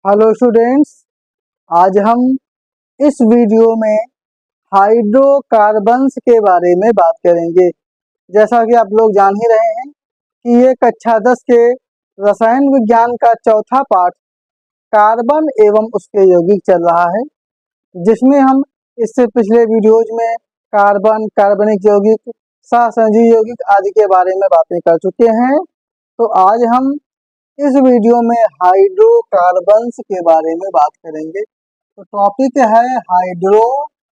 Hello students. आज हम इस वीडियो में हाइड्रोकार्बन्स के बारे में बात करेंगे। जैसा कि आप लोग जान ही रहे हैं कि ये कक्षा 10 के रसायन विज्ञान का चौथा पाठ कार्बन एवं उसके यौगिक चल रहा है, जिसमें हम इससे पिछले वीडियोज में कार्बन, कार्बनिक यौगिक, सहसंयोजी यौगिक आदि के बारे में बातें कर चुके हैं। तो आज हम इस वीडियो में हाइड्रोकार्बन्स के बारे में बात करेंगे। तो टॉपिक है हाइड्रोकार्बन्स।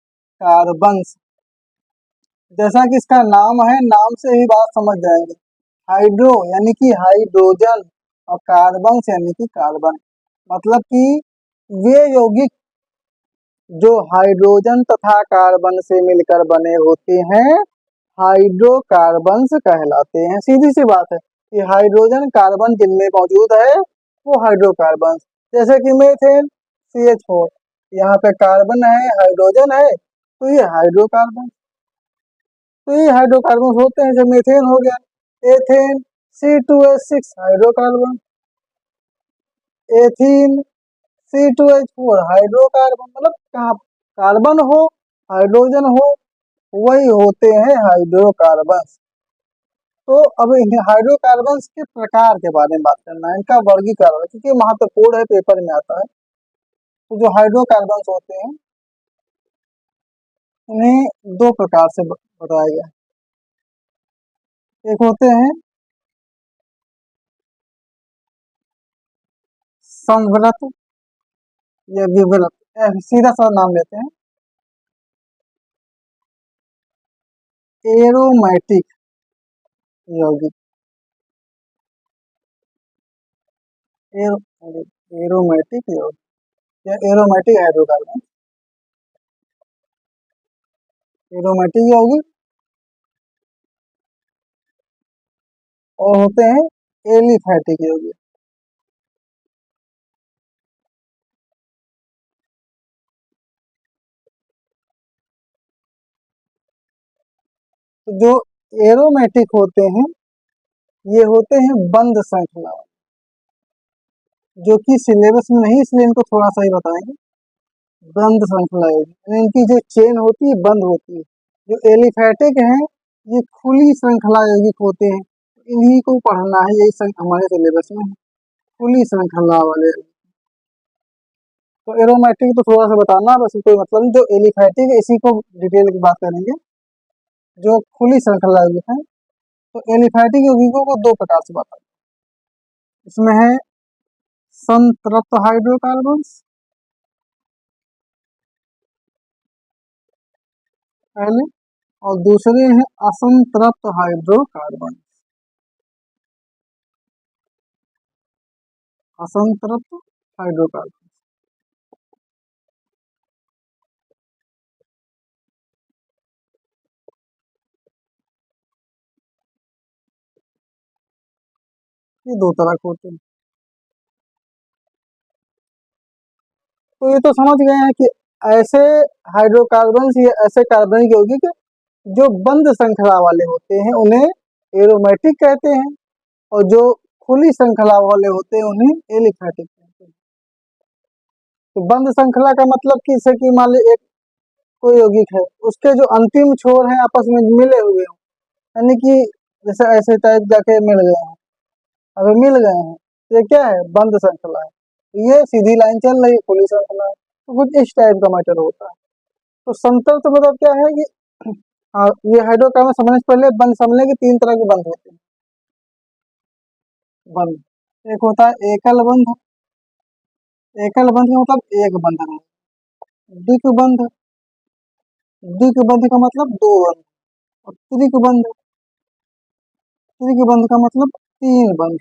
जैसा कि इसका नाम है, नाम से ही बात समझ जाएंगे। हाइड्रो यानी कि हाइड्रोजन और कार्बन्स यानी कि कार्बन, मतलब कि वे यौगिक जो हाइड्रोजन तथा कार्बन से मिलकर बने होते हैं हाइड्रोकार्बन्स कहलाते हैं। सीधी सी बात है कि हाइड्रोजन कार्बन जिनमें मौजूद है वो हाइड्रोकार्बन। जैसे कि मीथेन CH4, यहाँ पे कार्बन है, हाइड्रोजन है, तो ये हाइड्रोकार्बन। तो ये हाइड्रोकार्बन होते हैं। जब मीथेन हो गया, ethane C2H6 hydrocarbon, ethene C2H4 hydrocarbon. मतलब कहाँ कार्बन हो, हाइड्रोजन हो, वही होते हैं हाइड्रोकार्बन। तो अब हाइड्रोकार्बन्स के प्रकार के बारे में बात करना है, इनका वर्गीकरण, क्योंकि महत्वपूर्ण है, पेपर में आता है। तो जो हाइड्रोकार्बन्स होते हैं उन्हें दो प्रकार से बताया गया है। एक होते हैं संवृत या विवृत, सीधा सा नाम लेते हैं एरोमेटिक यौगिक। एरोमेटिक यौगिक या एरोमेटिक हाइड्रोकार्बन, एरोमेटिक यौगिक। और होते हैं एलिफैटिक यौगिक। तो जो एरोमेटिक होते हैं ये होते हैं बंद श्रृंखला, जो कि सिलेबस में नहीं, इसलिए इनको थोड़ा सा ही बताएंगे। बंद श्रृंखला यौगिक, इनकी जो चेन होती है बंद होती है। जो एलिफैटिक हैं ये खुली श्रृंखला यौगिक होते हैं, इन्हीं को पढ़ना है, यही हमारे सिलेबस में है, खुली श्रृंखला वाले। तो एरोमेटिक तो थोड़ा सा बताना, बस कोई मतलब नहीं। जो एलिफैटिक है इसी को डिटेल की बात करेंगे, जो खुली श्रृंखला यौगिक है। तो एलिफैटिक यौगिकों को दो प्रकार से बताते हैं। इसमें है संतृप्त हाइड्रोकार्बन्स पहले, और दूसरे हैं असंतृप्त हाइड्रोकार्बन। असंतृप्त हाइड्रोकार्बन ये दो तरह के होते हैं। तो ये तो समझ गए हैं कि ऐसे हाइड्रोकार्बन या ऐसे कार्बनिक यौगिक जो बंद श्रृंखला वाले होते हैं उन्हें एरोमेटिक कहते हैं, और जो खुली श्रृंखला वाले होते हैं उन्हें एलिफैटिक कहते हैं। तो बंद श्रृंखला का मतलब कि जैसे कि मान ली एक कोई यौगिक है, उसके जो अंतिम छोर हैं आपस में मिले हुए हों, यानी कि जैसे ऐसे टाइप जाके मिल गए हैं, अभी मिल गए हैं, ये क्या है, बंद श्रृंखला है। ये सीधी लाइन चल रही है, खुली श्रृंखला है। तो कुछ इस टाइप का मैटर होता है। तो संतृप्त मतलब क्या है कि ये हाइड्रोकार्बन समझने से पहले बंद समझने के तीन तरह के बंद होते हैं। बंद, एक होता है एकल बंध, एकल बंध का मतलब एक बंधन है। द्विक बंध, द्विक बंध का मतलब दो बंध। और त्रिक बंध, त्रिक बंध का मतलब तीन बंध।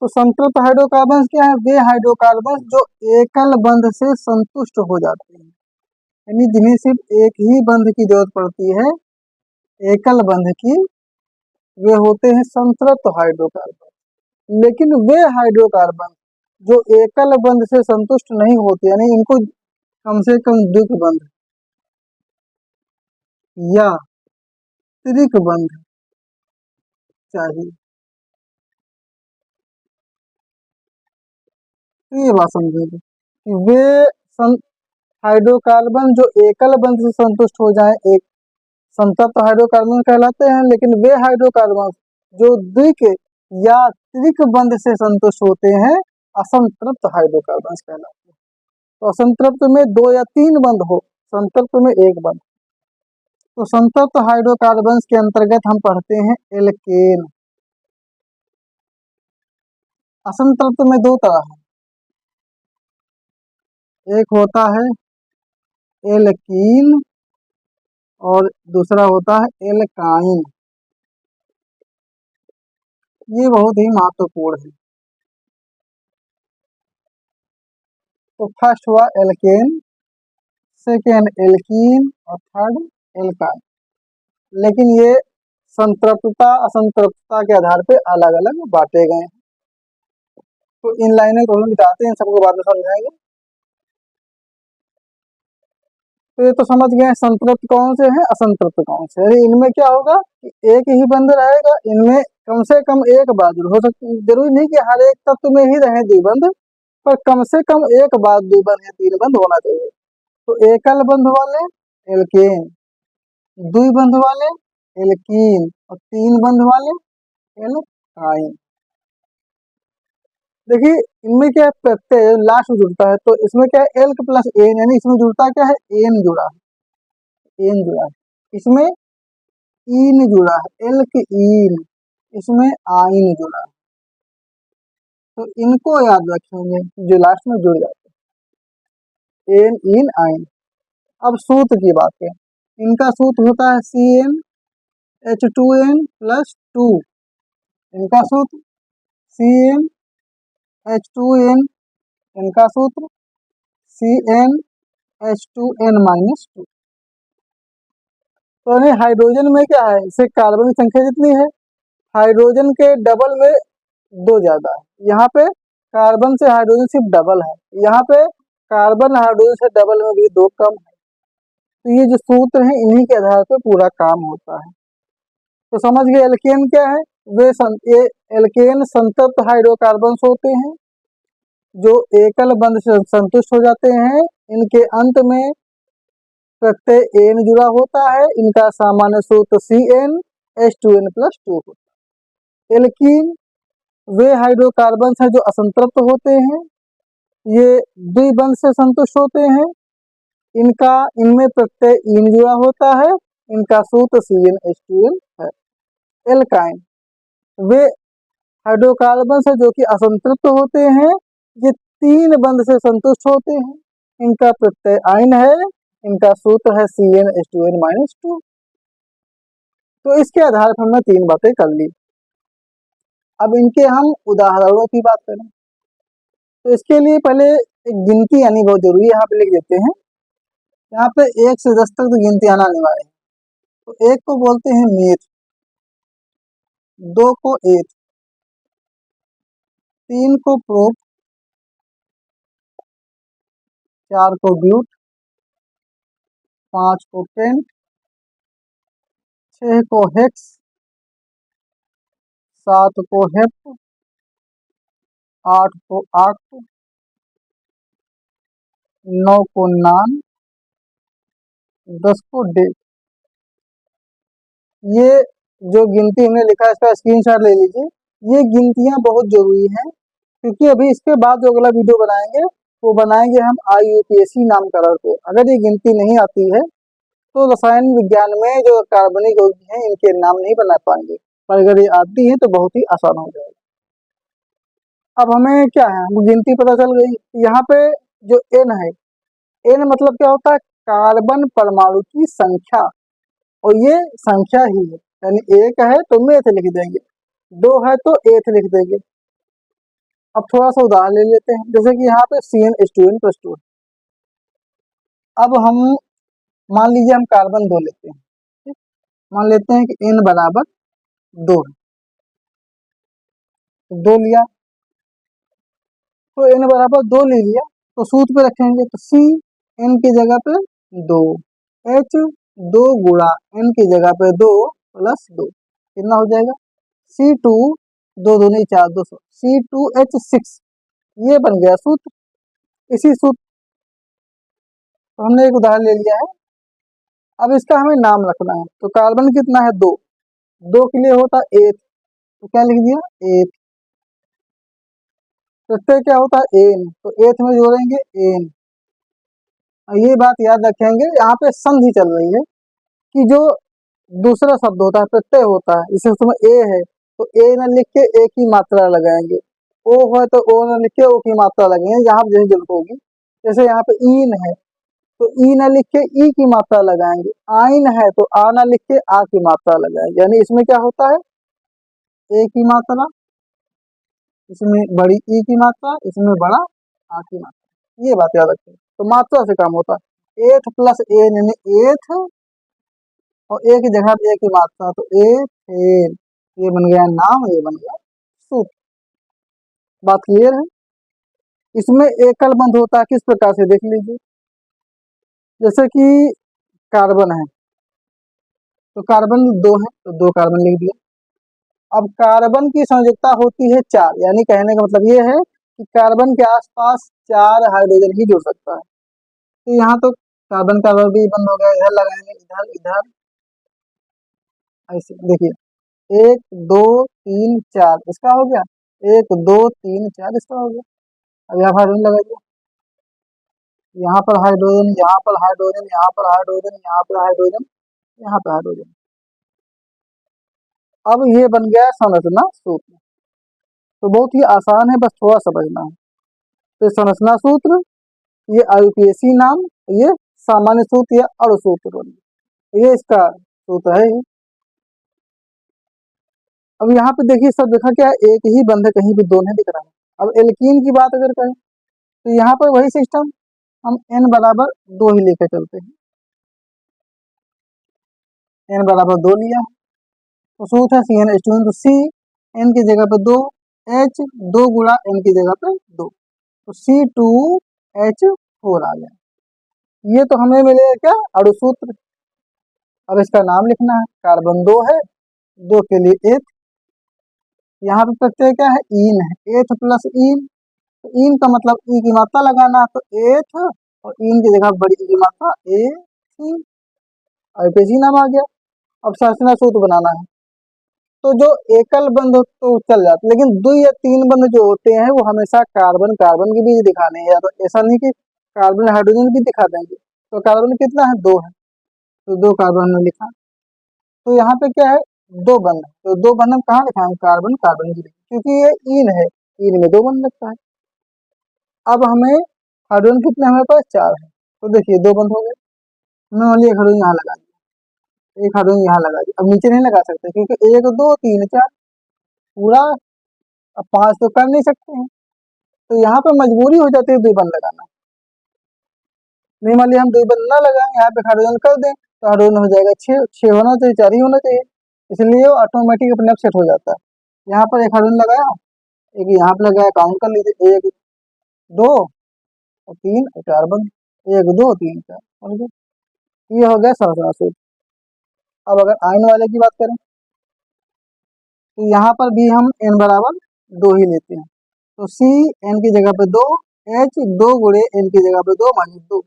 तो संतृप्त हाइड्रोकार्बन क्या है, वे हाइड्रोकार्बन जो एकल बंध से संतुष्ट हो जाते हैं, यानी जिन्हें सिर्फ एक ही बंध की जरूरत पड़ती है, एकल बंध की, वे होते हैं संतृप्त हाइड्रोकार्बन। लेकिन वे हाइड्रोकार्बन जो एकल बंध से संतुष्ट नहीं होते, यानी इनको कम से कम द्विक बंध या त्रिक बंध चाहिए, तो ये बात समझेंगे कि वे हाइड्रोकार्बन जो एकल बंध से संतुष्ट हो जाए एक संतृप्त हाइड्रोकार्बन कहलाते हैं, लेकिन वे हाइड्रोकार्बन जो द्विक या त्रिक बंध से संतुष्ट होते हैं असंतृप्त हाइड्रोकार्बन कहलाते हैं। तो असंतृप्त में 2 या 3 बंध हो, संतृप्त में 1 बंध। तो संतृप्त हाइड्रोकार्बन के अंतर्गत हम पढ़ते हैं एल्केन। असंतृप्त में 2 तरह है, एक होता है एल्कीन और दूसरा होता है एल्काइन। ये बहुत ही महत्वपूर्ण है। तो फर्स्ट हुआ एल्केन, सेकेंड एल्कीन और थर्ड एल्काइन। लेकिन ये संतृप्तता असंतृप्तता के आधार पे अलग अलग बांटे गए हैं। तो इन लाइनें को हम मिटाते हैं, सबको बाद में समझाएंगे। तो ये तो समझ गए संतृप्त कौन से हैं, असंतृप्त कौन से। अरे इनमें क्या होगा कि एक ही बंध रहेगा, इनमें कम से कम एक बाजुल हो सकती, जरूरी नहीं कि हर एक तत्व में ही रहे द्विबंध, पर कम से कम एक बाद द्विबंध या 3 बंध होना चाहिए। तो एकल बंध वाले एल्केन, द्विबंध वाले एल्कीन और 3 बंध वाले एल्काइन। देखिए इनमें क्या है, प्रत्यय लास्ट में जुड़ता है, तो इसमें क्या है एल्क प्लस एन, यानी इसमें जुड़ता क्या है, एन जुड़ा है, एन जुड़ा है। इसमें ईन जुड़ा है, एल्क ईन, इसमें आइन जुड़ा है। तो इनको याद रखेंगे जो लास्ट में जुड़ जाते हैं, एन इन आइन। अब सूत्र की बात है, इनका सूत्र होता है CnH2n प्लस 2। इनका सूत्र CnH2n, इनका सूत्र CnH2n माइनस 2। तो हाइड्रोजन में क्या है, इससे कार्बन की संख्या जितनी है हाइड्रोजन के डबल में 2 ज्यादा है। यहाँ पे कार्बन से हाइड्रोजन सिर्फ डबल है, यहाँ पे कार्बन हाइड्रोजन से डबल में भी 2 कम है। तो ये जो सूत्र है इन्हीं के आधार पर पूरा काम होता है। तो समझ गए एल्केन क्या है, ये एल्केन संतृप्त हाइड्रोकार्बन होते हैं जो एकल बंध से संतुष्ट हो जाते हैं। इनके अंत में प्रत्यय एन जुड़ा होता है, इनका सामान्य सूत्र CnH2n प्लस 2 होता है। एल्कीन वे हाइड्रोकार्बन है जो असंतृप्त होते हैं, ये द्विबंध से संतुष्ट होते हैं, इनमें प्रत्यय ईन जुड़ा होता है, इनका सूत्र CnH2n है। एल्काइन वे हाइड्रोकार्बन है जो कि असंतृप्त होते हैं, ये 3 बंध से संतुष्ट होते हैं, इनका प्रत्यय आइन है, इनका सूत्र है CnH2n माइनस 2। तो इसके आधार पर हमने 3 बातें कर ली। अब इनके हम उदाहरणों की बात करें तो इसके लिए पहले एक गिनती आनी बहुत जरूरी है, यहाँ पे लिख देते हैं। यहाँ पे 1 से 10 तक तो गिनती आना अनिवार्य है। तो 1 को बोलते हैं मीथ, 2 को एथ, 3 को प्रोप, 4 को ब्यूट, 5 को पेंट, 6 को हेक्स, 7 को हेप्ट, 8 को आक्ट, 9 को नान, 10 को डेट। ये जो गिनती हमने लिखा है इसका स्क्रीनशॉट ले लीजिए। ये गिनतियां बहुत जरूरी हैं क्योंकि अभी इसके बाद जो अगला वीडियो बनाएंगे वो बनाएंगे हम IUPAC नामकरण पे। अगर ये गिनती नहीं आती है तो रसायन विज्ञान में जो कार्बनिक यौगिक हैं इनके नाम नहीं बना पाएंगे, पर अगर ये आती है तो बहुत ही आसान हो जाएगा। अब हमें क्या है, हमको गिनती पता चल गई। यहाँ पे जो N है, N मतलब क्या होता है, कार्बन परमाणु की संख्या, और ये संख्या ही है, यानी 1 है तो मेथ लिख देंगे, 2 है तो एथ लिख देंगे। अब थोड़ा सा उदाहरण ले लेते हैं, जैसे कि यहाँ पे CnH2n प्लस 2। अब हम मान लीजिए हम कार्बन 2 लेते हैं, ठीक? मान लेते हैं कि N बराबर 2 है, तो 2 लिया, तो N बराबर 2 ले लिया, तो सूत्र पे रखेंगे तो C N की जगह पे 2, H 2 गुणा N की जगह पे 2 प्लस 2, कितना हो जाएगा C2, 2 दूनी 4, 200, C2H6 ये बन गया सूत्र। इसी सूत्र तो हमने एक उदाहरण ले लिया है। अब इसका हमें नाम रखना है। तो कार्बन कितना है? 2। 2 के लिए होता है एथ, तो क्या लिख दिया? एथ। प्रत्यय क्या होता है? एन, तो एथ में जोड़ेंगे एन। और ये बात याद रखेंगे, यहाँ पे संधि चल रही है कि जो दूसरा शब्द होता है, प्रत्यय होता है, जैसे उसमें ए है तो ए न लिख के ए की मात्रा लगाएंगे, ओ है तो ओ न लिख के ओ की मात्रा लगाएंगे, यहाँ पर जैसे जरूरत होगी। जैसे यहाँ पे ईन है तो ई न लिख के ई की मात्रा लगाएंगे, आइन है तो आ न लिख के आ की मात्रा लगाएंगे। यानी इसमें क्या होता है? ए की मात्रा, इसमें बड़ी ई की मात्रा, इसमें बड़ा आ की मात्रा। ये बात याद रखें। तो मात्रा से काम होता है। एथ प्लस एन यानी एथ, और ए की जगह पे ए की मात्रा, तो एथेन। ये बन गया नाम, ये बन गया सूत्र। बात क्लियर है? इसमें एकल बंध होता है, किस प्रकार से देख लीजिए। जैसे कि कार्बन है तो कार्बन 2 है तो 2 कार्बन लिख दिया। अब कार्बन की संयोजकता होती है 4, यानी कहने का मतलब ये है कि कार्बन के आसपास 4 हाइड्रोजन ही जुड़ सकता है। तो यहाँ तो कार्बन कार्बन भी बंद हो गया, इधर लगाएंगे, इधर इधर, ऐसे देखिए 1 2 3 4 इसका हो गया, 1 2 3 4 इसका हो गया। अब यहाँ हाइड्रोजन लगा दिया, यहाँ पर हाइड्रोजन, यहाँ पर हाइड्रोजन, यहाँ पर हाइड्रोजन, यहाँ पर हाइड्रोजन, यहाँ पर हाइड्रोजन। अब ये बन गया संरचना सूत्र। तो बहुत ही आसान है, बस थोड़ा समझना है। तो संरचना सूत्र, ये आयुपीएसी नाम, ये सामान्य सूत्र या अणु सूत्र बन गया। ये इसका सूत्र है। अब यहाँ पे देखिए सब देखा क्या है? एक ही बंध है, कहीं भी 2 नहीं दिख रहा है। अब एल्कीन की बात अगर करें तो यहाँ पर वही सिस्टम, हम n बराबर 2 ही लेकर चलते हैं। n बराबर 2 लिया है तो सूत्र है CnH2 तो C, n की जगह पे 2, H 2 गुणा n की जगह पे 2, तो C2H4 आ गया। ये तो हमें मिलेगा क्या? अणु सूत्र। अब इसका नाम लिखना है। कार्बन 2 है, 2 के लिए एथ, यहाँ पे प्रत्यय क्या है? ईन है, एथ प्लस ईन। तो ईन का मतलब ई की मात्रा लगाना, तो एथ और ईन की जगह बड़ी ई की मात्रा एथीन, आईपीएसी नाम आ गया। अब संरचना सूत्र बनाना है। तो जो एकल बंध तो चल जाते, लेकिन 2 या 3 बंध जो होते हैं वो हमेशा कार्बन कार्बन के बीच दिखाने हैं, या तो ऐसा नहीं कि कार्बन हाइड्रोजन भी दिखा देंगे। तो कार्बन कितना है? 2 है, तो 2 कार्बन हमने लिखा। तो यहाँ पे क्या है? 2 बंध, तो 2 बंध हम कहाँ लिखाएंगे? कार्बन कार्बन की जगह, क्योंकि ये ईन है, ईन में 2 बंध लगता है। अब हमें हाइड्रोजन कितने हमारे पास? 4 है, तो देखिए 2 बंद हो गए। हमने ओनली एक हाइड्रोजन यहाँ लगा दिया, एक हाइड्रोजन यहाँ लगा दिया। अब नीचे नहीं लगा सकते क्योंकि 1 2 3 4 पूरा, अब 5 तो कर नहीं सकते हैं, तो यहाँ पे मजबूरी हो जाती है 2 बंद लगाना। नहीं मान लिया हम 2 बंद ना लगाएं, यहाँ पे हाइड्रोजन कर दें तो हाइड्रोजन हो जाएगा 6, 6 होना चाहिए, 4 ही होना चाहिए, इसलिए वो ऑटोमेटिक अपने आप सेट हो जाता है। यहाँ पर एक हाइड्रोजन लगाया, एक यहाँ पे लगाया, काउंट कर लीजिए 1 2 और 3 और 4 बंद, 1 2 3 4 बन गए। ये हो गया संरचना सूत्र। अब अगर आयन वाले की बात करें तो यहाँ पर भी हम n बराबर 2 ही लेते हैं, तो C n की जगह पे 2, H 2 गुणे n की जगह पे 2 माइनस 2,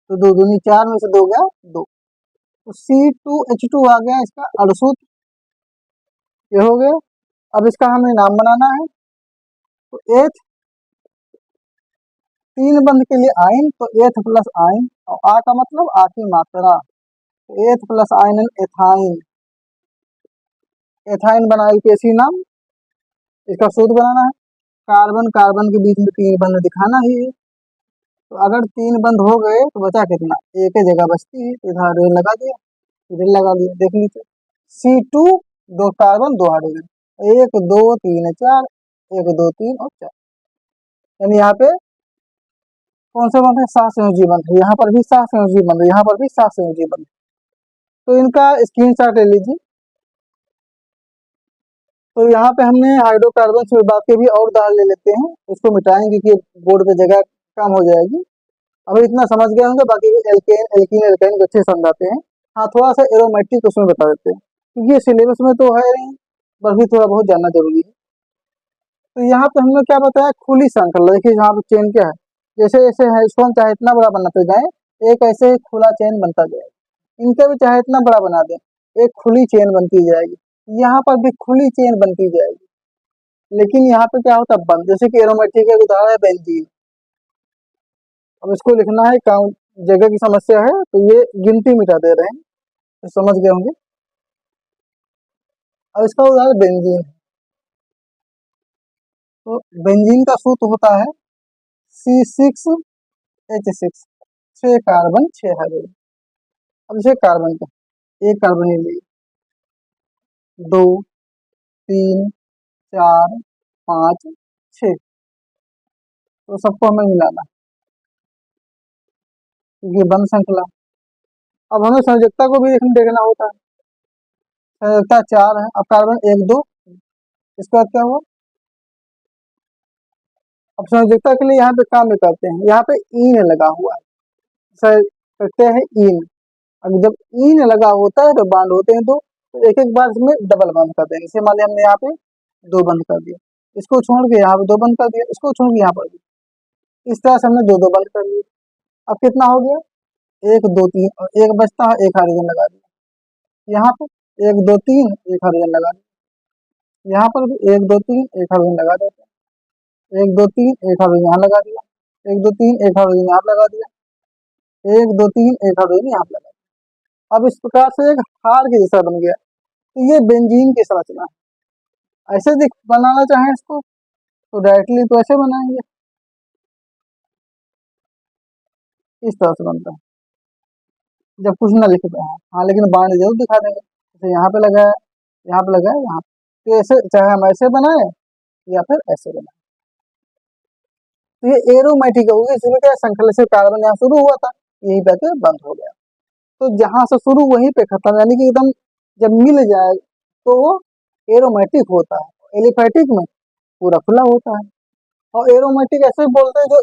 तो 2 दूनी 4 में से 2 गया 2, तो C2H2 आ गया इसका अणु सूत्र। ये हो गया। अब इसका हमें नाम बनाना है, तो एथ 3 बंध के लिए आयन, तो एथ प्लस आयन, और आ का मतलब आ की मात्रा, तो एथ प्लस आयन एथाइन। एथाइन बना आईपीएसी नाम, इसका सूत्र बनाना है। कार्बन कार्बन के बीच में 3 बंध दिखाना ही है, तो अगर 3 बंध हो गए तो बचा कितना? एक ही जगह बचती है, तो इधर हाइड्रोजन लगा दिया, इधर लगा दिया, देख लीजिए C2 2 कार्बन 2 हाइड्रोजन, 1 2 3 4, 1 2 3 और 4, यानी यहाँ पे कौन सा बंध है? 7 संयोजी बंध है, यहाँ पर भी 7 संयोजी बंध है, यहाँ पर भी 7 संयोजी बंध। तो इनका स्क्रीनशॉट ले लीजिए। तो यहाँ पे हमने हाइड्रोकार्बन से बाकी भी और उदाहरण ले लेते हैं, उसको मिटाएंगे कि बोर्ड पे जगह कम हो जाएगी। अब इतना समझ गए होंगे, बाकी एल्केन एल्कीन एल्काइन को अच्छे समझाते हैं। हाँ, थोड़ा सा एरोमेटिक उसमें बता देते हैं, क्योंकि ये सिलेबस में तो है नहीं, पर भी थोड़ा बहुत जानना जरूरी है। तो यहाँ पे हमने क्या बताया, खुली श्रृंखला। देखिए यहाँ पे चेन क्या है, जैसे जैसे है इसको हम चाहे इतना बड़ा बनाते जाए, एक ऐसे ही खुला चेन बनता जाएगा। इनका भी चाहे इतना बड़ा बना दें, एक खुली चेन बनती जाएगी। यहाँ पर भी खुली चेन बनती जाएगी। लेकिन यहाँ पे क्या होता है, बंद। जैसे कि एरोमेटिक का उदाहरण है बेंजीन। अब इसको लिखना है, काउंट जगह की समस्या है, तो ये गिनती मिटा दे रहे हैं, तो समझ गए होंगे। अब इसका उदाहरण बेंजीन है। तो बेंजीन का सूत्र होता है C6H6, 6 कार्बन 6 हाइड्रोजन। अब जैसे कार्बन का एक कार्बन ये लिए, 2 3 4 5 6, तो सबको हमें मिलाना है, ये बंद श्रृंखला। अब हमें संयोजकता को भी देखना होता है। संयोजकता 4 है, अब कार्बन 1 2, इसके बाद क्या हुआ। अब संयोजकता के लिए यहाँ पे काम भी करते हैं, यहाँ पे ईन लगा हुआ है, करते हैं ईन। अब जब ईन लगा होता है तो बांड होते हैं दो, तो एक एक बार इसमें डबल बंद कर देंगे। जैसे मान लिया हमने यहाँ पे 2 बंद कर दिया, इसको छोड़ के यहाँ पे 2 बंद कर दिया, इसको छोड़ के यहाँ पर, इस तरह से हमने 2 2 बंद कर दिए। अब कितना हो गया, 1 2 3, और एक बचता है, एक हाइड्रोजन लगा दिया। यहाँ पर 1 2 3, एक हाइड्रोजन लगा दिया। यहाँ पर भी 1 2 3, एक हाइड्रोजन लगा देते हैं। 1 2 3, एक हाइड्रोजन यहाँ लगा दिया। 1 2 3, एक हाइड्रोजन यहाँ लगा दिया। 1 2 3, एक हाइड्रोजन यहाँ लगा दिया। अब इस प्रकार से एक हार की जैसा बन गया। तो ये बेंजीन की संरचना है। ऐसे दिख बनाना चाहें इसको तो डायरेक्टली तो ऐसे बनाएंगे, इस तरह से बनता है जब कुछ ना लिख रहे हैं। हाँ, लेकिन बाण जरूर दिखा देंगे, जैसे यहाँ पे लगा है, यहाँ पे लगा है, यहाँ पे। तो ऐसे चाहे हम ऐसे बनाए या फिर ऐसे बनाए, तो ये एरोमेटिक होगी। इसलिए क्या, श्रृंखला से कार्बन यहाँ शुरू हुआ था, यहीं पे आके बंद हो गया। तो जहां से शुरू वहीं पे खत्म, यानी कि एकदम जब मिल जाए तो वो एरोमेटिक होता है। एलिफैटिक में पूरा खुला होता है। और एरोमेटिक ऐसे बोलते हैं, जो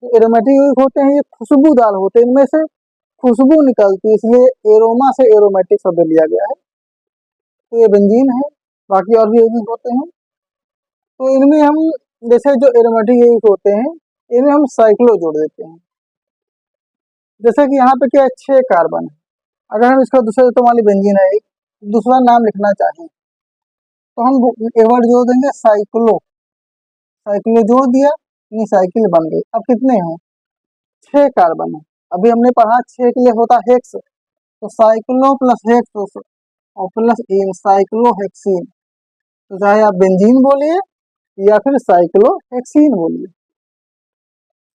एरोमेटिक होते हैं ये खुशबूदार होते हैं, इनमें से खुशबू निकलती है, इसलिए एरोमा से एरोमेटिक शब्द लिया गया है। तो ये बेंजीन है, बाकी और भी यौगिक होते हैं। तो इनमें हम, जैसे जो एरोमेटिक यौगिक होते हैं, इनमें हम साइक्लो जोड़ देते हैं। जैसे कि यहाँ पे क्या है, 6 कार्बन है। अगर हम इसका दूसरा, तो मान ली बेंजीन है, दूसरा नाम लिखना चाहें तो हम एक वर्ड जोड़ देंगे साइक्लो। साइक्लो जोड़ दिया, ये साइकिल बन गई। अब कितने हैं, 6 कार्बन है। अभी हमने पढ़ा 6 के लिए होता है हेक्स, तो साइक्लो प्लस हेक्स और प्लस इन, साइक्लोहेक्सीन। तो चाहे आप बेंजीन बोलिए या फिर साइक्लोहेक्सीन बोलिए,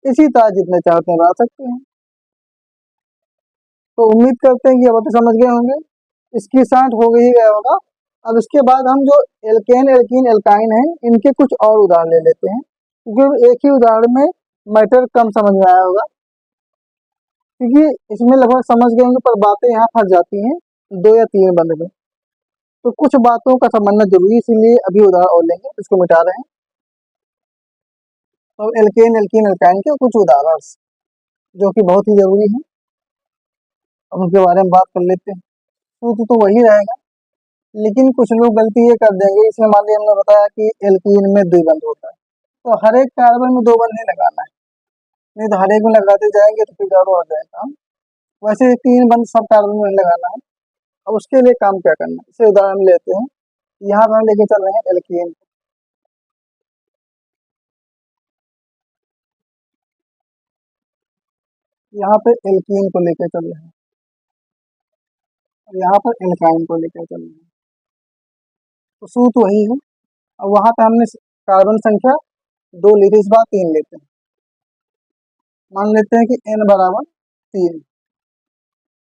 इसी तरह जितने चाहते हैं बना सकते हैं। तो उम्मीद करते हैं कि अब तो समझ गए होंगे। इसकी साठ हो गई गया होगा। अब इसके बाद हम जो एल्केन एल्कीन एल्काइन है, इनके कुछ और उदाहरण ले लेते हैं, क्योंकि एक ही उदाहरण में मैटर कम समझ में आया होगा, क्योंकि इसमें लगभग समझ गए होंगे, पर बातें यहाँ फंस जाती हैं 2 या 3 बंद में। तो कुछ बातों का समझना जरूरी है, इसीलिए अभी उदाहरण और लेंगे, इसको मिटा रहे हैं। तो एल्केन एल्कीन एल्काइन के कुछ उदाहरण जो कि बहुत ही जरूरी है, अब उनके बारे में बात कर लेते हैं। सूत्र तो वही रहेगा, लेकिन कुछ लोग गलती ये कर देंगे। इसमें मान लिया हमने बताया कि एल्कीन में द्विबंध होता है, तो हर एक कार्बन में 2 बंध नहीं लगाना है, नहीं तो हर एक में लगाते जाएंगे तो फिर गड़बड़ हो जाएगा काम। वैसे 3 बंध सब कार्बन में लगाना है। अब उसके लिए काम क्या करना है, इसे उदाहरण लेते हैं। यहाँ पर हम लेके चल रहे हैं एल्कीन, यहाँ पे एल्कीन को लेकर चल रहे हैं, यहाँ पर एल्काइन को लेकर चल रहे हैं। तो सूत्र वही है। अब वहां पे हमने कार्बन संख्या 2 ली थी, इस बार 3 लेते हैं। मान लेते हैं कि n बराबर 3।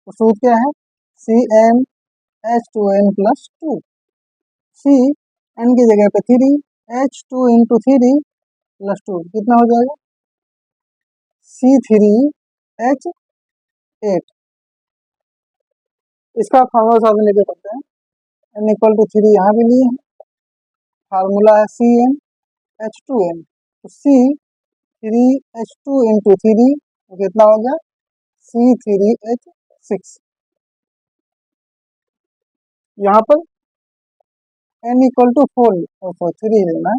तो सूत्र क्या है, CnH2n+2। C n की जगह पे 3, H2 इंटू 3+2 कितना हो जाएगा, C3H8। इसका फार्मूला साथ में लेके पढ़ते हैं। n=3 यहाँ भी लिए हैं, फार्मूला है CnH2n। तो C3H2 इंटू 3 तो कितना हो गया, C3H6। यहाँ पर n=4 और 3 लेना है,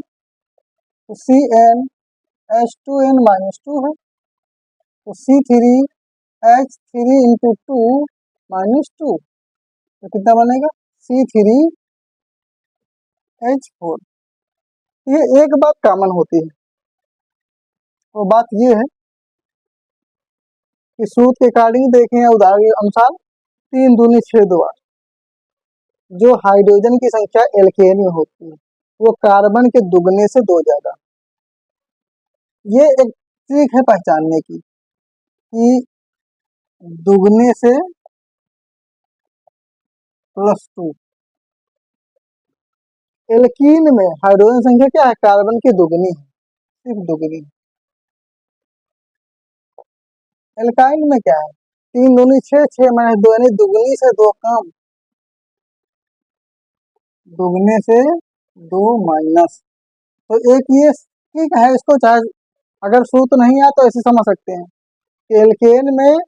तो CnH2n-2 है, तो C3H3 × 2 तो कितना बनेगा C3H4। ये एक बात कॉमन होती है, वो बात ये है कि सूत्र के अकॉर्डिंग देखें या उदाहरण के अनुसार 3 दूनी 6 द्वार जो हाइड्रोजन की संख्या एल्केन में होती है वो कार्बन के दुगने से 2 ज्यादा। ये एक ट्रिक है पहचानने की कि दुगने से +2। एल्कीन में हाइड्रोजन संख्या क्या है, कार्बन की दुगनी है, सिर्फ दुगनी। एल्काइन में क्या है 3 दूनी 6, 6 माइनस 2 यानी दुगनी से 2 कम, दुगने से 2 माइनस। तो एक ये ठीक है, इसको चाहे अगर सूत्र नहीं आया तो ऐसे समझ सकते हैं कि एल्केन में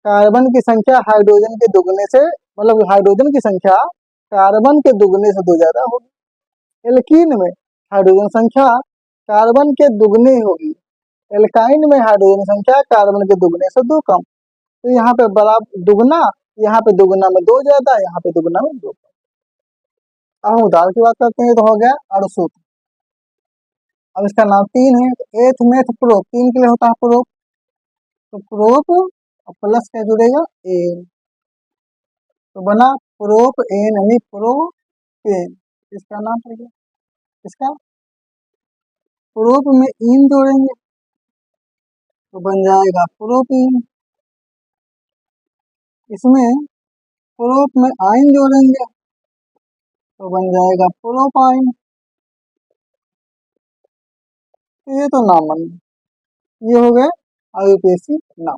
कार्बन की संख्या हाइड्रोजन के दुगने से, मतलब हाइड्रोजन की संख्या कार्बन के दुगने से 2 ज्यादा होगी। एल्कीन में हाइड्रोजन संख्या कार्बन के दुगने होगी, एल्काइन में हाइड्रोजन संख्या कार्बन के दुगने से 2 कम। तो यहाँ पे बराबर दुगना, यहाँ पे दुगना में 2 ज्यादा, यहाँ पे दुगना में 2 कम। अब हम उदाहरण की बात करते हैं, तो हो गया अणुसूत्र। अब इसका नाम 3 है, एथ मेथ प्रोप, 3 के लिए होता है प्रोप, तो प्रोप और प्लस क्या जुड़ेगा एन, तो बना प्रोप एन यानी प्रोपेन। इसका नाम है क्या, इसका प्रोप में इन जोड़ेंगे तो बन जाएगा प्रोपीन, इसमें प्रोप में आइन जोड़ेंगे तो बन जाएगा प्रोपाइन। तो ये तो नाम बन गए, ये हो गए आयुपेशी नाम।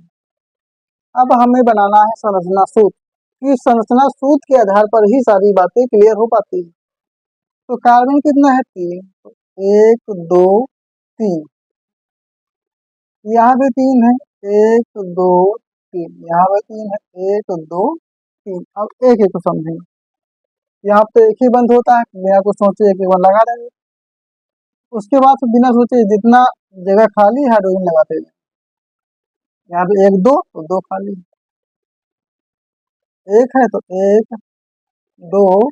अब हमें बनाना है संरचना सूत्र। इस संरचना सूत्र के आधार पर ही सारी बातें क्लियर हो पाती है। तो कार्बन कितना है 3, तो 1 2 3, यहाँ भी 3 है 1 2 3, यहाँ भी 3 है 1 2 3। अब एक एक को समझेंगे, यहाँ पे एक ही बंद होता है, बिना कुछ सोचे एक एक बार लगा देंगे। उसके बाद फिर बिना सोचे जितना जगह खाली हाइड्रोजन लगाते हैं, यहाँ पे 1 2 तो 2 खाली, 1 है तो 1 2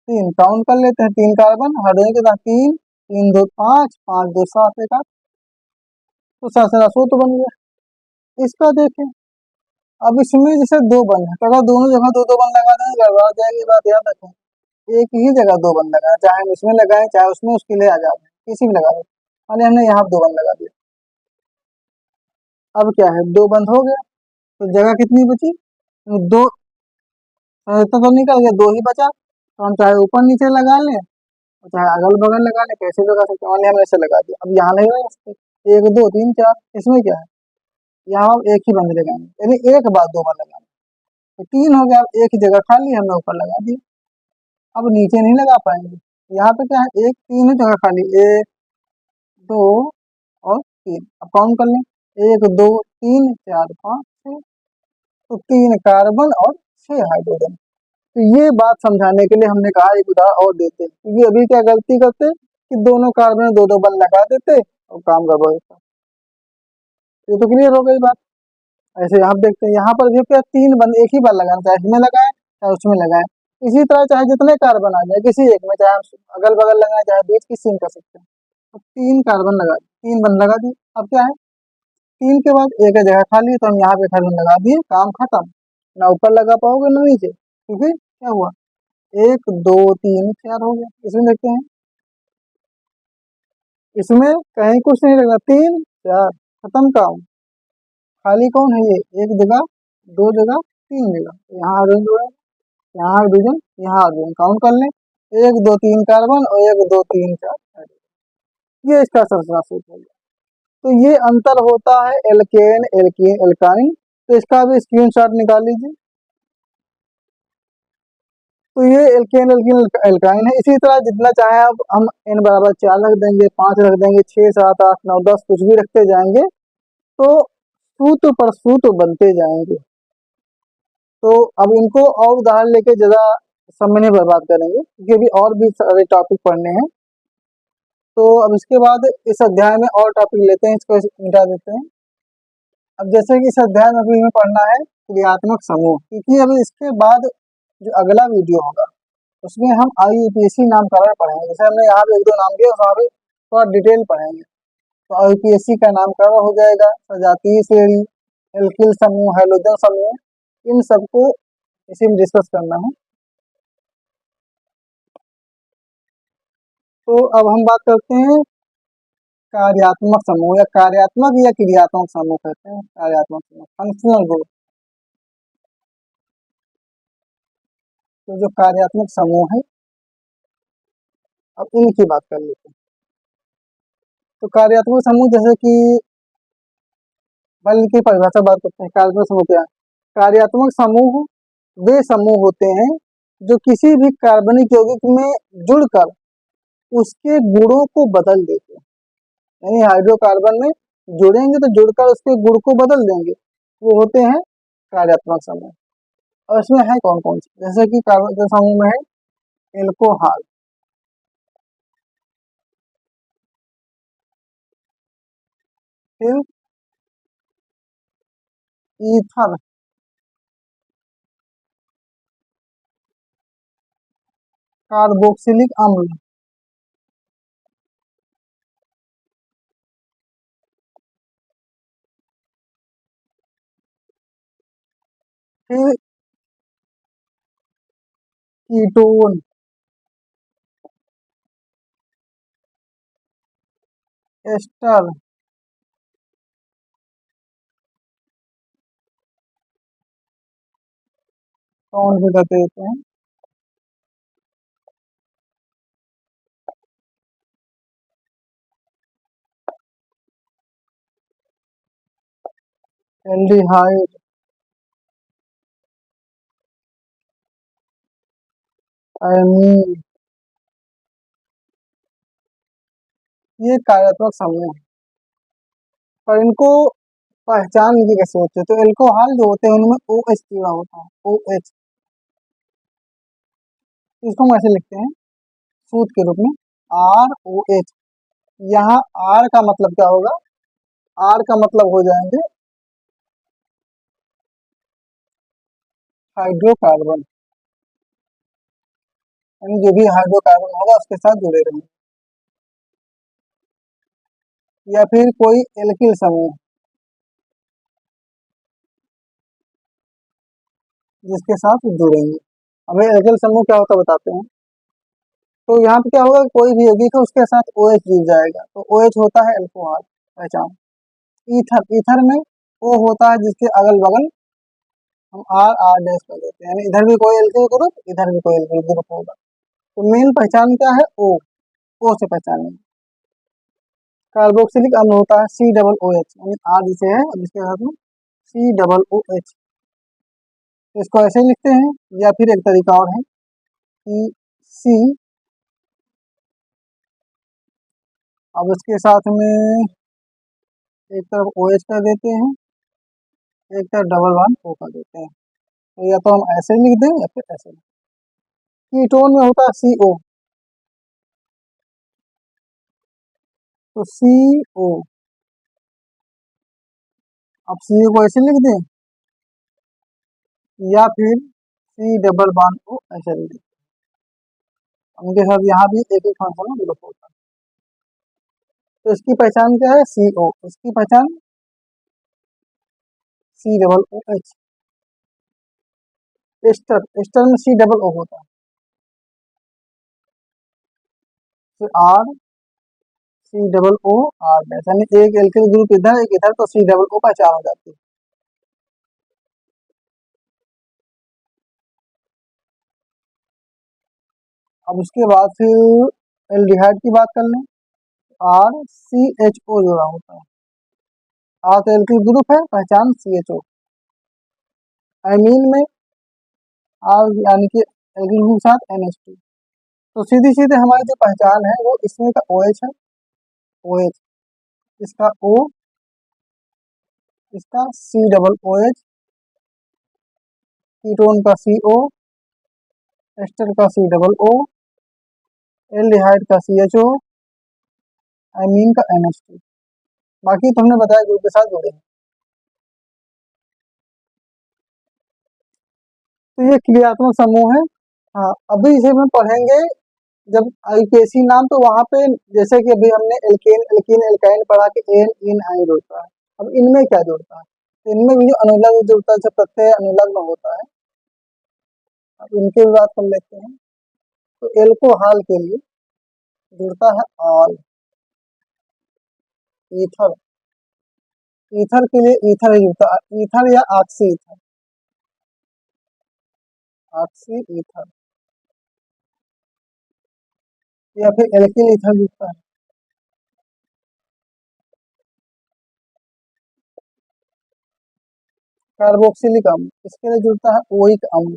3 काउंट कर लेते हैं, 3 कार्बन हाइड्रोजन के साथ 3 3 2 5 5 2 7 एक 8, तो संरचना सूत्र बन गया। इसका देखें, अब इसमें जैसे 2 बंद है, तो अगर दोनों जगह 2 2 बंद लगा देंगे गड़बड़ा जाएगी, बात याद रखें। एक ही जगह 2 बंद लगाए, चाहे हम इसमें लगाए चाहे उसमें, उसके लिए आजाद है, किसी में लगा दो। माने हमने यहाँ 2 बंद लगा दिया, अब क्या है 2 बंद हो गया, तो जगह कितनी बची 2, तो निकल गया 2 ही बचा। तो हम चाहे ऊपर नीचे लगा लें चाहे अगल बगल लगा लें, कैसे लगा सकते हैं, मैंने हमने ऐसे लगा दिया। अब यहाँ नहीं लगा सकते 1 2 3 4, इसमें क्या है यहाँ एक ही बंद लगाएंगे, यानी एक बार 2 बंद लगाएंगे, तो 3 हो गया। अब एक ही जगह खाली हमने ऊपर लगा दी, अब नीचे नहीं लगा पाएंगे। यहाँ पे क्या है 1 3 है जगह खाली, 1 2 और 3, अब काउंट कर लें 1 2 3 4 5 6, तो 3 कार्बन और 6 हाइड्रोजन। तो ये बात समझाने के लिए हमने कहा एक उदाहरण और देते हैं, क्योंकि अभी क्या गलती करते कि दोनों कार्बन 2 2 बंद लगा देते और काम गड़बड़ होता। ये तो क्लियर हो गई बात। ऐसे आप देखते हैं यहाँ पर भी क्या 3 बंद एक ही बार लगाना, चाहे इसमें लगाए चाहे उसमें लगाए। इसी तरह चाहे जितने कार्बन आ जाए किसी एक में, चाहे हम अगल बगल लगाए चाहे बीच, किसी में कर सकते हैं। तो 3 कार्बन लगा दिए, 3 बंद लगा दिए, अब क्या है 3 के बाद एक जगह खाली है, तो हम यहाँ पे कार्बन लगा दिए, काम खत्म। ना ऊपर लगा पाओगे ना नीचे, क्योंकि क्या हुआ 1 2 3 4 हो गया। इसमें देखते हैं, इसमें कहीं कुछ नहीं लगना, 3 4 खत्म काम। खाली कौन है ये, एक जगह 2 जगह 3 जगह, यहाँ हाइड्रोजन, यहाँ हाइड्रोजन, यहाँ हाइड्रोजन, काउंट कर लें 1 2 3 कार्बन और 1 2 3 4 हाइड्रोजन। ये इसका संरचना सूत्र हो गया। तो ये अंतर होता है एल्केन एल्कीन एल्काइन। तो इसका भी स्क्रीनशॉट निकाल लीजिए। तो ये एल्केन एल्कीन एल्काइन है। इसी तरह जितना चाहे आप हम n बराबर 4 रख देंगे, 5 रख देंगे, 6 7 8 9 10 कुछ भी रखते जाएंगे, तो सूत्र पर सूत्र बनते जाएंगे। तो अब इनको और उदाहरण लेके ज्यादा समय नहीं बर्बाद करेंगे, क्योंकि अभी और भी सारे टॉपिक पढ़ने हैं। तो अब इसके बाद इस अध्याय में और टॉपिक लेते हैं, इसको मिटा देते हैं। अब जैसे कि इस अध्याय में अभी हमें पढ़ना है क्रियात्मक समूह, क्योंकि अभी इसके बाद जो अगला वीडियो होगा उसमें हम IUPAC नाम का पढ़ेंगे। जैसे हमने यहाँ पे एक दो नाम दिए, वहाँ पे थोड़ा डिटेल पढ़ेंगे। तो IUPAC का नाम कवर हो जाएगा, सजातीय श्रेणी, एल्किल समूह, हैलोजन समूह, इन सबको इसी में डिस्कस करना है। तो अब हम बात करते हैं कार्यात्मक समूह, या कार्यात्मक या क्रियात्मक समूह कहते हैं। कार्यात्मक समूह, फंक्शनल ग्रुप। तो जो कार्यात्मक समूह है, अब इनकी बात कर लेते हैं। तो कार्यात्मक समूह, जैसे कि बल की परिभाषा बात करते हैं। कार्यात्मक समूह क्या है? कार्यात्मक समूह वे समूह होते हैं जो किसी भी कार्बनिक यौगिक में जुड़कर उसके गुणों को बदल देते हैं। यानी हाइड्रोकार्बन में जुड़ेंगे तो जुड़कर उसके गुण को बदल देंगे, वो होते हैं कार्यात्मक समूह। और इसमें है कौन कौन से? जैसे कि कार्बन समूह में है एल्कोहल, फिर ईथर, कार्बोक्सिलिक अम्ल, फिर कीटोन, एस्टर, कौन से कहते हैं? एल्डिहाइड, एमीन, ये कार्यात्मक समूह है। पर इनको पहचान भी कैसे होती है? तो एल्कोहल जो होते हैं उनमें OH जुड़ा होता है, OH। इसको हम ऐसे लिखते हैं सूत्र के रूप में, ROH। यहाँ R का मतलब क्या होगा? R का मतलब हो जाएंगे हाइड्रोकार्बन, यानी जो भी हाइड्रोकार्बन होगा उसके साथ जुड़े रहेंगे। या फिर कोई एल्किल समूह जिसके साथ जुड़ेंगे। अब एल्किल समूह क्या होता है बताते हैं। तो यहाँ पे क्या होगा, कोई भी यौगिक है उसके साथ OH जुड़ जाएगा, तो OH होता है अल्कोहल, पहचान। ईथर, ईथर में O होता है जिसके अगल बगल हम R डैश कर देते हैं, यानी इधर भी कोई एल्किल ग्रुप, इधर भी कोई एल्किल ग्रुप होगा। तो मेन पहचान क्या है? O से पहचानेंगे। कार्बोक्सिलिक अम्ल होता है COOH, यानी R जिसे है जिसके साथ में COOH, इसको ऐसे लिखते हैं। या फिर एक तरीका और है कि C, अब इसके साथ में एक तरफ OH कर देते हैं, एक तरफ डबल वन O कर देते हैं। तो या तो हम ऐसे लिख दें या फिर ऐसे। कीटोन में होता है CO, तो CO, अब CO को ऐसे लिख दें या फिर C डबल वन O ऐसे लिख दें। उनके साथ यहाँ भी एक एक फंक्शन ग्रुप होता है। तो इसकी पहचान क्या है? CO, इसकी पहचान COOH। एस्टर, एस्टर में C होता है, फिर RCOO डैश, यानी एक एल्किल ग्रुप इधर एक इधर, तो COO पहचान हो जाती है। अब उसके बाद फिर एल्डिहाइड की बात कर लें। RCHO जुड़ा होता है, R तो एल्किल ग्रुप है, पहचान CHO। एमीन में R यानी कि एल्किल ग्रुप के साथ NH2। तो सीधी सीधे हमारी जो पहचान है वो इसमें का OH है, OH, इसका O, इसका COOH, कीटोन का CO, एस्टर का COO, एल्डिहाइड का CHO, एमीन का NH2। बाकी तो हमने बताया ग्रुप के साथ जुड़े हैं। तो ये क्रियात्मक समूह है। हाँ, अभी इसे हम पढ़ेंगे जब आईपीएसी नाम, तो वहां पे जैसे कि अभी हमने एल्केन एल्कीन एल्काइन पढ़ा के एन इन आई जुड़ता है। अब इनमें क्या जुड़ता है? तो इनमें भी जो अनुलग्न जुड़ता है, जब प्रत्यय अनुलग्न होता है। अब इनके भी बात कर लेते हैं। तो एल्कोहल के लिए जुड़ता है ऑल। ईथर, ईथर के लिए ईथर ही जुड़ता है, ईथर या ऑक्सी ईथर, ऑक्सी ईथर, या फिर एल्किल ईथर जुड़ता है। कार्बोक्सिलिक अम्ल, इसके लिए जुड़ता है ओइक अम्ल।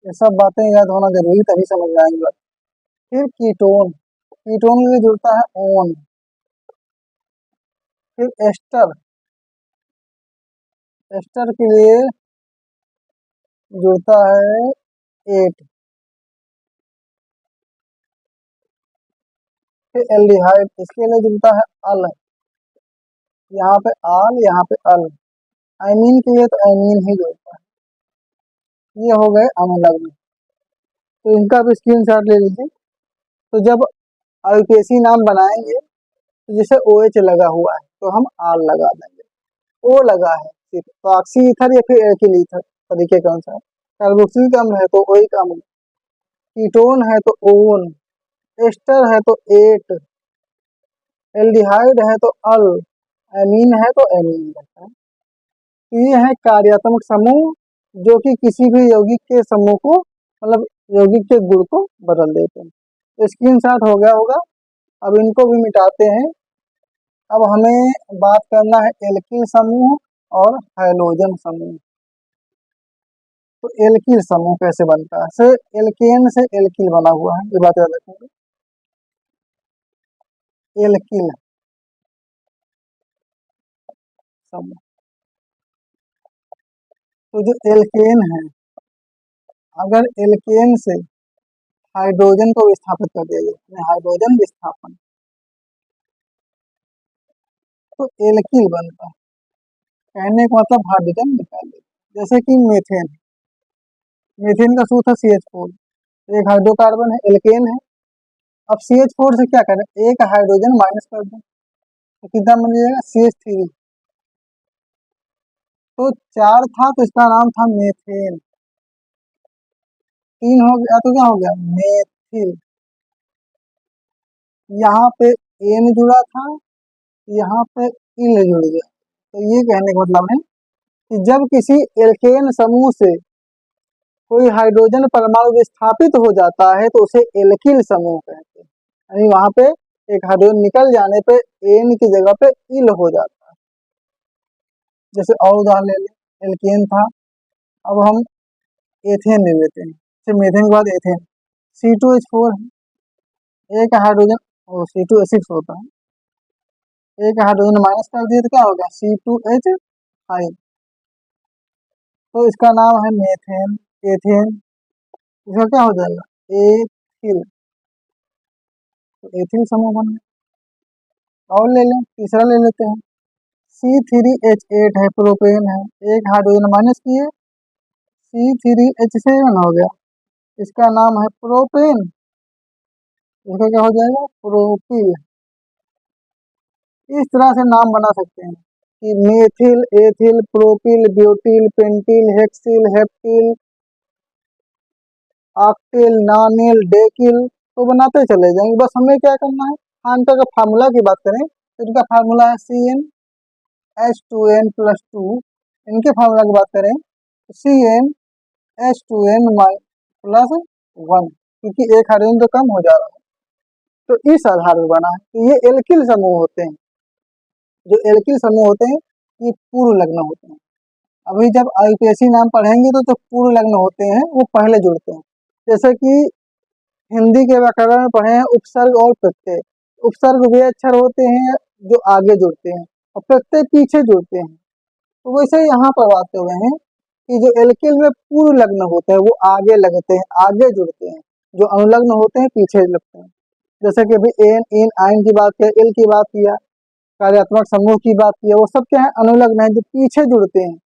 ये सब बातें याद होना जरूरी, तभी समझ में आएंगे। फिर कीटोन, कीटोन के लिए जुड़ता है ओन। फिर एस्टर, एस्टर के लिए जुड़ता है एट। फिर एल्डिहाइड, इसके लिए जुड़ता है अल। यहाँ पे आल, यहाँ पे अल। एमीन के लिए तो एमीन ही जुड़ता है। ये हो गए अनुलग्न। तो इनका भी स्क्रीनशॉट ले लीजिए। तो जब आईपीएसी नाम बनाएंगे, तो जैसे OH लगा हुआ है तो हम आल लगा देंगे, O लगा है सिर्फ तो ऑक्सी ईथर या फिर एल्किल ईथर तरीके के अनुसार। कार्बोक्सिलिक अम्ल है तो ओइक अम्ल, कीटोन है तो ओन, एस्टर है तो एट, एल्डिहाइड है तो अल, एमीन है तो एमीन रहता है। तो ये है कार्यात्मक समूह, जो कि किसी भी यौगिक के समूह को, मतलब यौगिक के गुण को बदल देते हैं। तो स्क्रीनशॉट हो गया होगा। अब इनको भी मिटाते हैं। अब हमें बात करना है एल्किल समूह और हैलोजन समूह। तो एल्किल समूह कैसे बनता है? से एल्केन से एल्किल बना हुआ है, ये बात याद रखेंगे। एल्किल समूह, तो जो एल्केन है, अगर एल्केन से हाइड्रोजन को विस्थापित कर दिया जाए, हाइड्रोजन विस्थापन, तो एल्किल बनता है। कहने का मतलब हाइड्रोजन निकाल देगा। जैसे कि मीथेन, मीथेन का सूत्र है CH4, एक हाइड्रोकार्बन है, एल्केन है। अब CH4 से क्या करें, एक हाइड्रोजन माइनस कर दें, तो कितना बन जाएगा? CH3। तो 4 था तो इसका नाम था मेथेन, 3 हो गया तो क्या हो गया? मेथिल। यहाँ पे एन जुड़ा था, यहाँ पे इल जुड़ गया। तो ये कहने का मतलब है कि जब किसी एल्केन समूह से कोई हाइड्रोजन परमाणु विस्थापित हो जाता है तो उसे एल्किल समूह कहते हैं। यानी वहां पे एक हाइड्रोजन निकल जाने पे एन की जगह पे इल हो जाता है। जैसे और उदाहरण ले लें, एल्केन था, अब हम एथेन ले लेते हैं। फिर मीथेन के बाद एथेन, C2H4 है, एक हाइड्रोजन, और C2H6 होता है, एक हाइड्रोजन माइनस कर दिए तो क्या होगा? C2H5। तो इसका नाम है मेथेन, एथेन। इसका क्या हो जाएगा? एथिल। तो एथिल समूह बन गया। और ले लें, तीसरा ले लेते हैं। C3H8 है, प्रोपेन है, एक हाइड्रोजन माइनस किए, C3H7 हो गया, इसका नाम है प्रोपेन। इसका क्या हो जाएगा? प्रोपिल। इस तरह से नाम बना सकते हैं कि methyl, ethyl, propyl, butyl, pentyl, hexyl, heptyl, octyl, nonyl, decyl, तो बनाते चले जाएंगे। बस हमें क्या करना है, हाँ इनका अगर फार्मूला की बात करें तो इनका फार्मूला है CnH2n+2। इनके फार्मूला की बात करें तो CnH2n+1, क्योंकि एक हाइड्रोजन तो कम हो जा रहा है। तो इस आधार पर बना है। तो ये एल्किल समूह होते हैं। जो एल्किल समूह होते हैं ये पूर्व लग्न होते हैं। अभी जब आईपीएसी नाम पढ़ेंगे तो जो पूर्व लग्न होते हैं वो पहले जुड़ते हैं। जैसे कि हिंदी के व्याकरण में पढ़े हैं उपसर्ग और प्रत्यय। उपसर्ग वे अक्षर होते हैं जो आगे जुड़ते हैं और प्रत्यय पीछे जुड़ते हैं। तो वैसे यहाँ पर बात कर रहे हैं कि जो एल्किल में पूर्व लग्न होते हैं वो आगे लगते हैं, आगे जुड़ते हैं, जो अनुलग्न होते हैं पीछे लगते हैं। जैसे कि अभी एन, इन, आइन की बात किया, एल की बात किया, कार्यात्मक समूह की बात किया, वो सब क्या है, अनुलग्न है, जो पीछे जुड़ते हैं।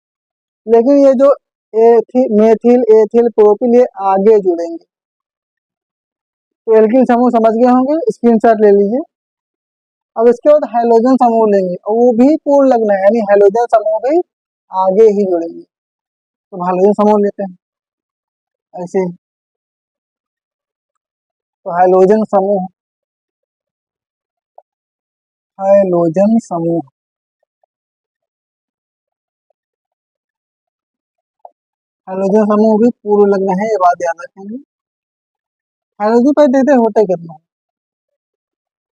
लेकिन ये जो मेथिल, एथिल, प्रोपिल, ये आगे जुड़ेंगे। तो एल्किल समूह समझ गए होंगे, स्क्रीनशॉट ले लीजिए। अब इसके बाद हाइड्रोजन समूह लेंगे और वो भी पूर्ण लग्न है, यानी हाइड्रोजन समूह भी आगे ही जुड़ेंगे। तो हाइड्रोजन समूह लेते हैं ऐसे। तो हाइड्रोजन समूह, हाइड्रोजन समूह, हाइड्रोजन समूह भी पूर्व लग्न है, ये बात याद रखेंगे। हाइड्रोजन पर देते होते कितना,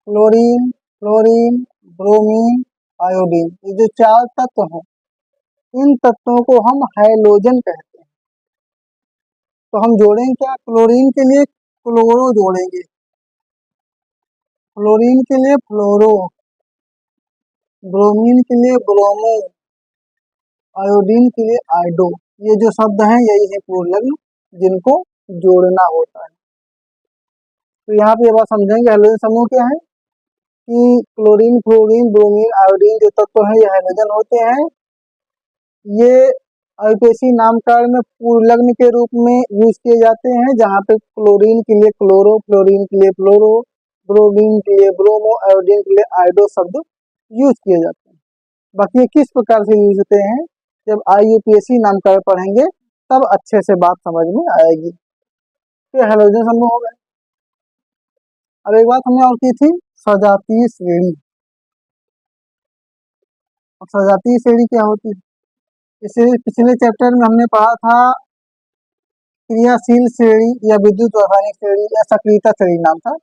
क्लोरीन, फ्लोरीन, ब्रोमीन, आयोडीन, ये जो चार तत्व हैं, इन तत्वों को हम हाइड्रोजन कहते हैं। तो हम जोड़ेंगे क्या, क्लोरीन के लिए क्लोरो जोड़ेंगे, फ्लोरीन के लिए फ्लोरो, ब्रोमीन के लिए ब्रोमो, आयोडीन के लिए आयोडो। ये जो शब्द हैं यही है पूर्ण लग्न, जिनको जोड़ना होता है। तो यहाँ पे ये बात समझेंगे हाइड्रोजन समूह क्या है, कि क्लोरीन, फ्लोरीन, ब्रोमीन, आयोडीन जो तत्व है ये हाइड्रोजन होते हैं। ये आईपीएसी नामकरण में पूर्ण लग्न के रूप में यूज किए जाते हैं, जहाँ पे क्लोरीन के लिए क्लोरो, फ्लोरीन के लिए फ्लोरो, ब्रोमीन के लिए ब्रोमो, आयोडीन के लिए आयोडो शब्द यूज किए जाते हैं। बाकी ये किस प्रकार से यूज होते हैं, जब आईयूपीएसी नामकरण पढ़ेंगे तब अच्छे से बात समझ में आएगी। तो हाइड्रोजन समूह हो गए। अब एक बात हमने और की थी, सजातीय श्रेणी। अब सजातीय श्रेणी क्या होती है, इसे पिछले चैप्टर में हमने पढ़ा था, क्रियाशील श्रेणी या विद्युत रासायनिक श्रेणी या सक्रियता श्रेणी नाम था।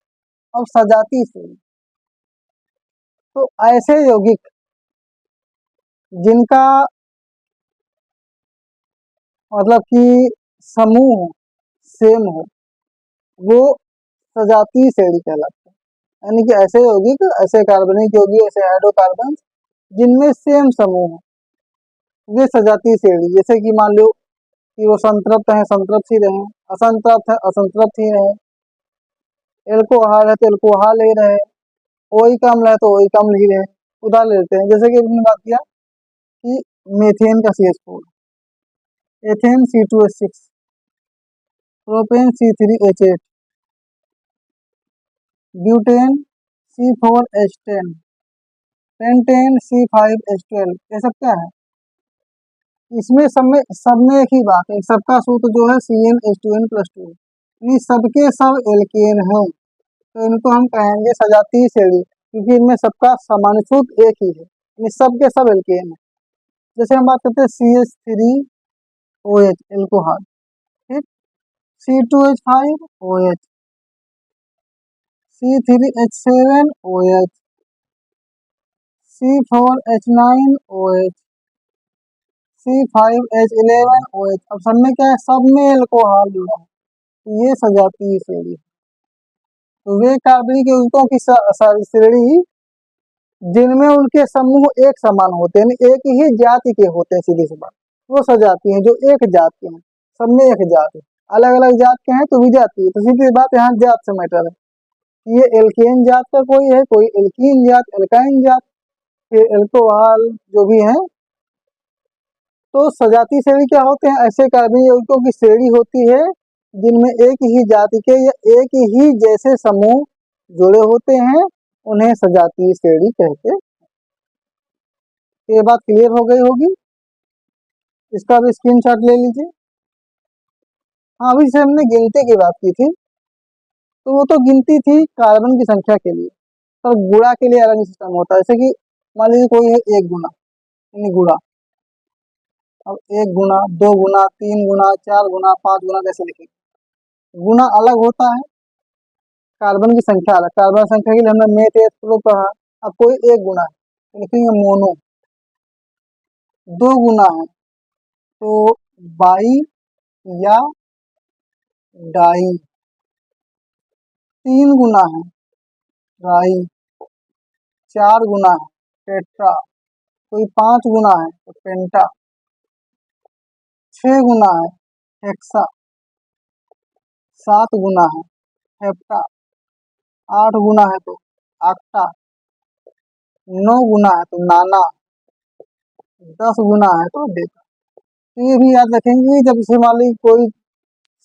अब सजातीय श्रेणी, तो ऐसे यौगिक जिनका मतलब कि समूह सेम हो, वो सजातीय श्रेणी कहलाते हैं। यानी कि ऐसे यौगिक, ऐसे कार्बनिक यौगिक, ऐसे हाइड्रोकार्बन जिनमें सेम समूह हो, वे सजातीय श्रेणी। जैसे कि मान लो कि वो संतृप्त है, संतृप्त ही रहे, असंतृप्त है, असंतृप्त ही रहे, एल्कोहल है तो एल्कोहल ही रहे, ओइक अम्ल है तो ओइक अम्ल ही रहे। उदाहरण लेते हैं, जैसे कि हमने बात किया कि मीथेन का CH4, ethane C2H6, propane C3H8, butane C4H10, pentane C5H12, ये सब क्या है, इसमें सब में एक ही बात है, सबका सूत्र जो है CnH2n+2, ये सबके सब एल्केन हैं। तो इनको हम कहेंगे सजातीय श्रेणी, क्योंकि इनमें सबका सामान्य सूत्र एक ही है, ये सबके सब एल्केन है। जैसे हम बात करते हैं CH3OH एल्कोहल, ठीक, C2H5OH, C3H7OH, C4H9OH, C5H11OH। अब सब में क्या है, सब में एल्कोहल जुड़ा है, तो ये सजातीय श्रेणी। तो वे कार्बनिक यौगिकों की श्रेणी जिनमें उनके समूह एक समान होते हैं, एक ही जाति के होते हैं, सीधी सी बात, वो सजाती हैं। जो एक जात के हैं, सब में एक जात है, अलग अलग जात के हैं तो विजातीय। तो सीधी बात यहाँ जात से मैटर है, ये एल्केन जात का कोई है, कोई एल्कीन जात, एल्काइन जात, फिर एल्कोहल जो भी है। तो सजातीय श्रेणी क्या होते हैं, ऐसे कार्बनिक यौगिकों की श्रेणी होती है जिनमें एक ही जाति के या एक ही जैसे समूह जुड़े होते हैं, उन्हें सजातीय श्रेणी कहते हैं। ये बात क्लियर हो गई होगी, इसका भी स्क्रीनशॉट ले लीजिए। हाँ, अभी से हमने गिनती की बात की थी, तो वो तो गिनती थी कार्बन की संख्या के लिए, पर गुणा के लिए अलग सिस्टम होता है। जैसे कि मान लीजिए कोई है एक गुना, यानी गुणा। अब एक गुना, दो गुना, तीन गुना, चार गुना, पांच गुना कैसे लिखेंगे, गुना अलग होता है, कार्बन की संख्या अलग। कार्बन संख्या के लिए हमने मेथ एथ प्रो पढ़ा। अब कोई एक गुना है तो लिखेंगे मोनो, दो गुना है तो बाई या डाई, तीन गुना है ट्राई, चार गुना है टेट्रा, कोई पांच गुना है तो पेंटा, छह गुना है हेक्सा, सात गुना है हेप्टा, 8 गुना है तो आक्टा, 9 गुना है तो नाना, 10 गुना है तो डेका। तो ये भी याद रखेंगे, जब जैसे मान ली कोई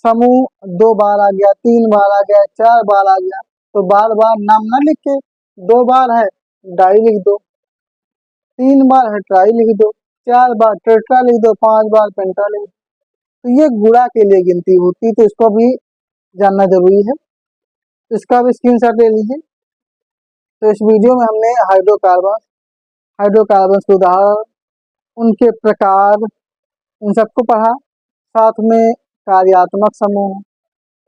समूह 2 बार आ गया, 3 बार आ गया, 4 बार आ गया, तो बार बार नाम ना लिख के 2 बार है डाई लिख दो, 3 बार है ट्राई लिख दो, 4 बार टेट्रा लिख दो, 5 बार पेंटा लिख दो। तो ये गुणा के लिए गिनती होती है, तो इसको भी जानना जरूरी है। इसका भी स्क्रीनशॉट ले लीजिए। तो इस वीडियो में हमने हाइड्रोकार्बन के उदाहरण, उनके प्रकार, इन सबको पढ़ा। साथ में कार्यात्मक समूह,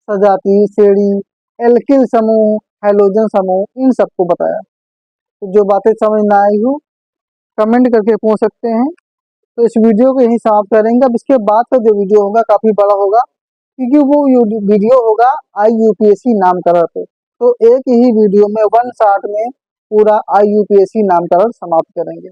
सजातीय श्रेणी, एल्किल समूह, हैलोजन समूह, इन सबको बताया। तो जो बातें समझ ना आई हो कमेंट करके पूछ सकते हैं। तो इस वीडियो को यहीं समाप्त करेंगे। अब इसके बाद का जो वीडियो होगा काफी बड़ा होगा, क्योंकि वो वीडियो होगा IUPAC नामकरण पे। तो एक ही वीडियो में 1 शॉट में पूरा IUPAC नामकरण समाप्त करेंगे।